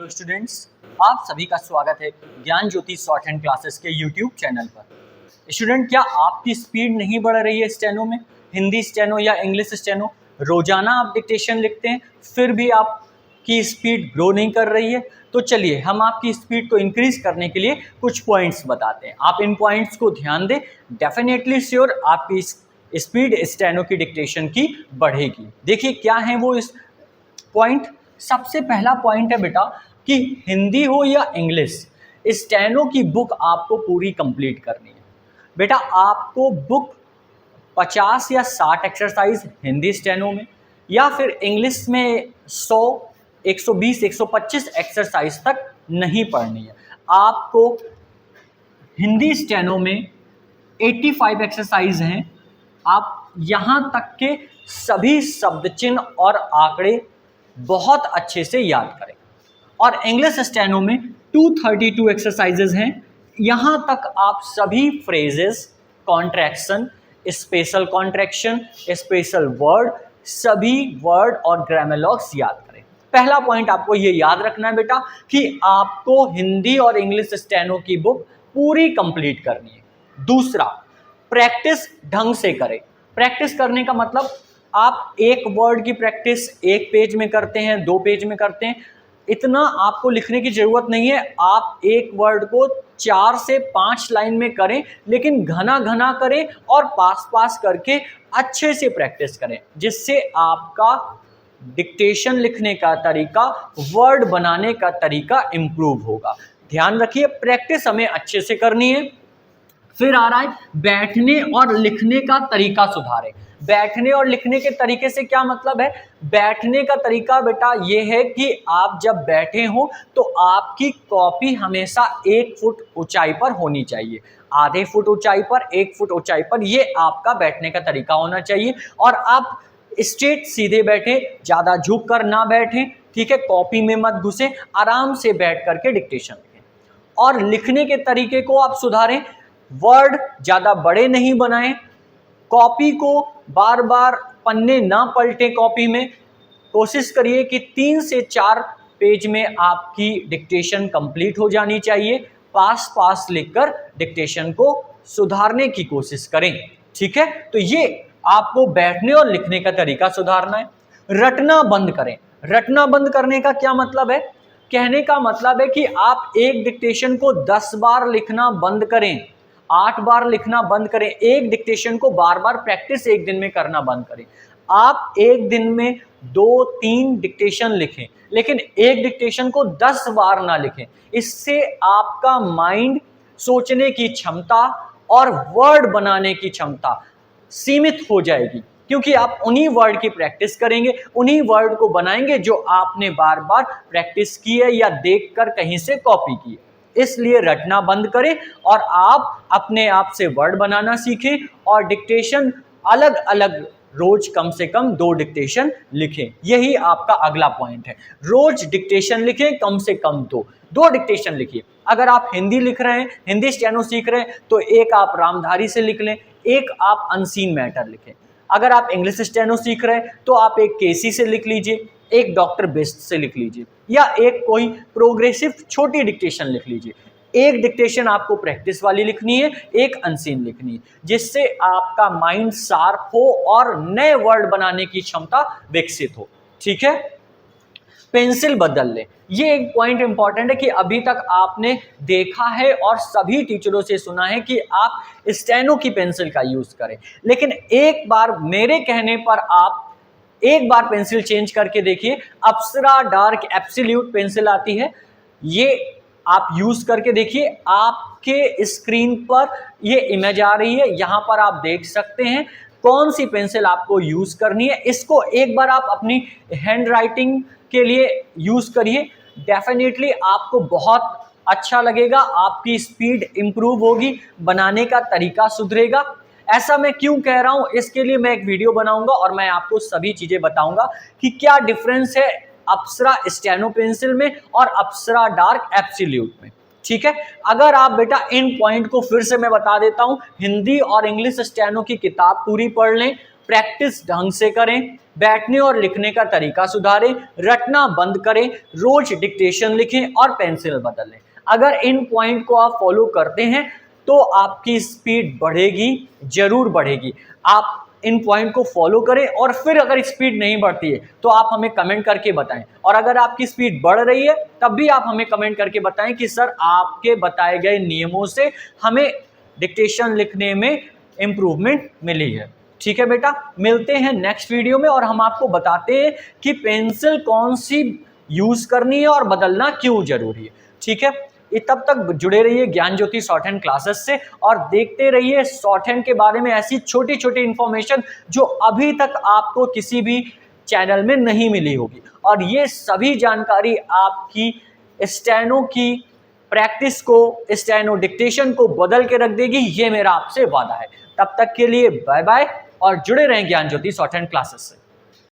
Hello students, आप सभी का स्वागत है ज्ञान ज्योति शॉर्ट हैंड क्लासेस के यूट्यूब चैनल पर। स्टूडेंट, क्या आपकी स्पीड नहीं बढ़ रही है स्टेनो में? हिंदी स्टेनो या इंग्लिश स्टेनो रोजाना आप डिक्टेशन लिखते हैं फिर भी आपकी स्पीड ग्रो नहीं कर रही है। तो चलिए हम आपकी स्पीड को इंक्रीज करने के लिए कुछ पॉइंट्स बताते हैं। आप इन पॉइंट्स को ध्यान दें, डेफिनेटली श्योर आपकी स्पीड स्टेनो की डिक्टेशन की बढ़ेगी। देखिए क्या है वो इस पॉइंट। सबसे पहला पॉइंट है बेटा कि हिंदी हो या इंग्लिश, स्टेनो की बुक आपको पूरी कंप्लीट करनी है। बेटा आपको बुक 50 या 60 एक्सरसाइज हिंदी स्टेनो में या फिर इंग्लिश में 100, 120, 125 एक्सरसाइज तक नहीं पढ़नी है। आपको हिंदी स्टेनो में 85 एक्सरसाइज हैं। आप यहाँ तक के सभी शब्द चिन्ह और आंकड़े बहुत अच्छे से याद करें। और इंग्लिश स्टेनो में 232 एक्सरसाइजेज हैं। यहाँ तक आप सभी phrases, contraction, special contraction, special word, सभी वर्ड और ग्रामर याद करें। पहला पॉइंट आपको ये याद रखना है बेटा कि आपको हिंदी और इंग्लिश स्टेनो की बुक पूरी कंप्लीट करनी है। दूसरा, प्रैक्टिस ढंग से करें। प्रैक्टिस करने का मतलब आप एक वर्ड की प्रैक्टिस एक पेज में करते हैं, 2 पेज में करते हैं, इतना आपको लिखने की जरूरत नहीं है। आप एक वर्ड को 4 से 5 लाइन में करें, लेकिन घना घना करें और पास पास करके अच्छे से प्रैक्टिस करें, जिससे आपका डिक्टेशन लिखने का तरीका, वर्ड बनाने का तरीका इंप्रूव होगा। ध्यान रखिए, प्रैक्टिस हमें अच्छे से करनी है। फिर आ रहा है बैठने और लिखने का तरीका सुधारें। बैठने और लिखने के तरीके से क्या मतलब है? बैठने का तरीका बेटा ये है कि आप जब बैठे हो तो आपकी कॉपी हमेशा 1 फुट ऊंचाई पर होनी चाहिए, आधे फुट ऊंचाई पर, 1 फुट ऊंचाई पर, ये आपका बैठने का तरीका होना चाहिए। और आप स्ट्रेट सीधे बैठे, ज्यादा झुक कर ना बैठे, ठीक है? कॉपी में मत घुसे, आराम से बैठ करके डिक्टेशन लिखें। और लिखने के तरीके को आप सुधारें, वर्ड ज्यादा बड़े नहीं बनाएं, कॉपी को बार बार पन्ने ना पलटे, कॉपी में कोशिश करिए कि 3 से 4 पेज में आपकी डिक्टेशन कंप्लीट हो जानी चाहिए। पास पास लिखकर डिक्टेशन को सुधारने की कोशिश करें, ठीक है? तो ये आपको बैठने और लिखने का तरीका सुधारना है। रटना बंद करें। रटना बंद करने का क्या मतलब है? कहने का मतलब है कि आप एक डिक्टेशन को 10 बार लिखना बंद करें, 8 बार लिखना बंद करें। एक डिक्टेशन को बार बार प्रैक्टिस एक दिन में करना बंद करें। आप एक दिन में 2-3 डिक्टेशन लिखें, लेकिन एक डिक्टेशन को 10 बार ना लिखें। इससे आपका माइंड, सोचने की क्षमता और वर्ड बनाने की क्षमता सीमित हो जाएगी, क्योंकि आप उन्हीं वर्ड की प्रैक्टिस करेंगे, उन्हीं वर्ड को बनाएंगे जो आपने बार बार प्रैक्टिस की है या देखकर कहीं से कॉपी की है। इसलिए रटना बंद करें और आप अपने आप से वर्ड बनाना सीखें और डिक्टेशन अलग अलग रोज कम से कम 2 डिक्टेशन लिखें। यही आपका अगला पॉइंट है। रोज डिक्टेशन लिखें, कम से कम 2 डिक्टेशन लिखिए। अगर आप हिंदी लिख रहे हैं, हिंदी स्टेनो सीख रहे हैं, तो एक आप रामधारी से लिख लें, एक आप अनसीन मैटर लिखें। अगर आप इंग्लिश स्टेनो सीख रहे हैं तो आप एक केसी से लिख लीजिए, एक डॉक्टर बेस्ट से लिख लीजिए, या एक कोई प्रोग्रेसिव छोटी डिक्टेशन लिख लीजिए। एक डिक्टेशन आपको प्रैक्टिस वाली लिखनी है, एक अनसीन लिखनी है, जिससे आपका माइंड शार्प हो और नए वर्ड बनाने की क्षमता विकसित हो, ठीक है? पेंसिल बदल लें। ये एक पॉइंट इंपॉर्टेंट है कि अभी तक आपने देखा है और सभी टीचरों से सुना है कि आप स्टेनो की पेंसिल का यूज करें, लेकिन एक बार मेरे कहने पर आप एक बार पेंसिल चेंज करके देखिए। अप्सरा डार्क एब्सोल्यूट पेंसिल आती है, ये आप यूज करके देखिए। आपके स्क्रीन पर ये इमेज आ रही है, यहां पर आप देख सकते हैं कौन सी पेंसिल आपको यूज करनी है। इसको एक बार आप अपनी हैंड राइटिंग के लिए यूज करिए, डेफिनेटली आपको बहुत अच्छा लगेगा, आपकी स्पीड इंप्रूव होगी, बनाने का तरीका सुधरेगा। ऐसा मैं क्यों कह रहा हूं, इसके लिए मैं एक वीडियो बनाऊंगा और मैं आपको सभी चीजें बताऊंगा कि क्या डिफरेंस है अप्सरा स्टेनो पेंसिल में और अप्सरा डार्क एब्सोल्यूट में, ठीक है? अगर आप बेटा इन पॉइंट को फिर से मैं बता देता हूं, हिंदी और इंग्लिश स्टेनो की किताब पूरी पढ़ लें, प्रैक्टिस ढंग से करें, बैठने और लिखने का तरीका सुधारें, रटना बंद करें, रोज डिक्टेशन लिखें और पेंसिल बदलें। अगर इन पॉइंट को आप फॉलो करते हैं तो आपकी स्पीड बढ़ेगी, जरूर बढ़ेगी। आप इन पॉइंट को फॉलो करें और फिर अगर स्पीड नहीं बढ़ती है तो आप हमें कमेंट करके बताएं, और अगर आपकी स्पीड बढ़ रही है तब भी आप हमें कमेंट करके बताएं कि सर आपके बताए गए नियमों से हमें डिक्टेशन लिखने में इंप्रूवमेंट मिली है। ठीक है बेटा, मिलते हैं नेक्स्ट वीडियो में और हम आपको बताते हैं कि पेंसिल कौन सी यूज करनी है और बदलना क्यों जरूरी है। ठीक है, तब तक जुड़े रहिए ज्ञान ज्योति शॉर्ट हैंड क्लासेस से और देखते रहिए शॉर्ट हैंड के बारे में ऐसी छोटी छोटी इंफॉर्मेशन जो अभी तक आपको किसी भी चैनल में नहीं मिली होगी। और ये सभी जानकारी आपकी स्टेनो की प्रैक्टिस को, स्टेनो डिक्टेशन को बदल के रख देगी, ये मेरा आपसे वादा है। तब तक के लिए बाय बाय और जुड़े रहें ज्ञान ज्योति शॉर्ट हैंड क्लासेस से।